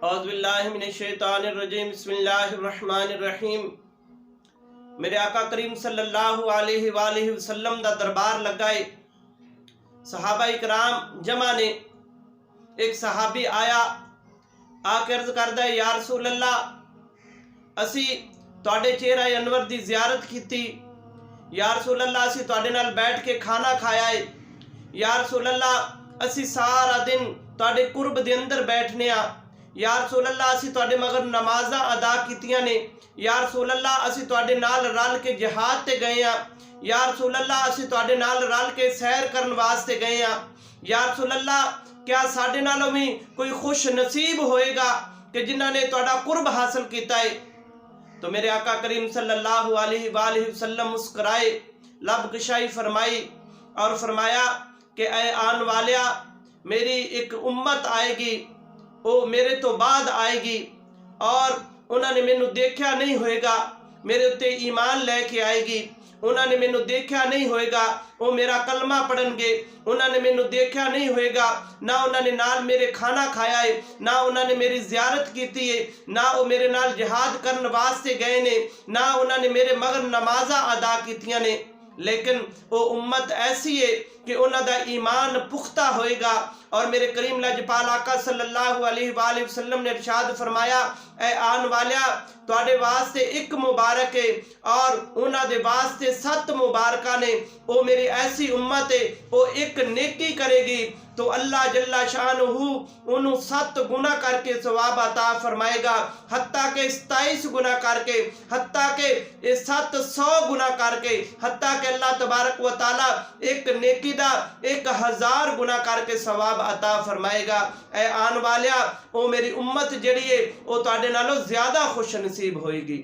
اعوذ باللہ من الشیطان الرجیم بسم اللہ الرحمن الرحیم۔ میرے آقا کریم صلی اللہ علیہ وآلہ وسلم دا دربار لگائے، صحابہ اکرام جمع نے۔ ایک صحابی آیا، آ کے عرض کردہ ہے یا رسول اللہ اسی تواڈے چہرہ انور دی زیارت کیتی، یا رسول اللہ اسی تواڈے نال بیٹھ کے کھانا کھایا ہے، یا رسول اللہ اسی سارا دن تواڈے قرب دے اندر بیٹھنے آ، یا رسول اللہ اسی تواڈے مگر نمازاں ادا کیتیاں نے، یا رسول اللہ اسی تواڈے نال رل کے جہاد تے گئے ہاں، یا رسول اللہ اسی تواڈے نال رل کے سیر کرن واسطے گئے ہاں، یا رسول اللہ کیا ساڈے نالوں بھی کوئی خوش نصیب ہوئے گا کہ جنہاں نے تواڈا قرب حاصل کیتا ہے؟ تو میرے آقا کریم صلی اللہ علیہ وآلہ وسلم مسکرائے، لب کشائی فرمائی اور فرمایا کہ اے آن والیا، میری ایک امت آئے گی، وہ میرے تو بعد آئے گی اور انہوں نے مینوں دیکھا نہیں ہوئے گا، میرے تے ایمان لے کے آئے گی، انہوں نے مینوں دیکھا نہیں ہوئے گا، وہ میرا کلمہ پڑھن گے، انہوں نے مینوں دیکھا نہیں ہوئے گا، نہ انہوں نے نال میرے کھانا کھایا ہے، نہ انہوں نے میری زیارت کیتی ہے، نہ وہ میرے نال جہاد کرن واسطے گئے نے، نہ انہوں نے میرے مگر نمازاں ادا کیتیاں نے، لیکن وہ امت ایسی ہے کہ انہوں دا ایمان پختہ ہوئے گا۔ اور میرے کریم لاجپال آقا صلی اللہ علیہ وآلہ وسلم نے ارشاد فرمایا، اے آن والیا تواڈے واسطے ایک مبارک ہے اور انہاں دے واسطے 7 مبارکہ نے، وہ میری ایسی امت ہے وہ ایک نیکی کرے گی تو اللہ جل شانہ انہوں 7 گناہ کر کے ثواب عطا فرمائے گا، حتیٰ کہ 27 گناہ کر کے، حتیٰ کہ 700 گناہ کر کے، حتیٰ کہ اللہ تبارک و تعالیٰ ایک نیکی دا 1000 گناہ کر کے ثواب عطا فرمائے گا۔ اے آن والیا وہ میری امت جڑی ہے وہ تواڈے نالوں زیادہ خوش نصیب ہوئے گی۔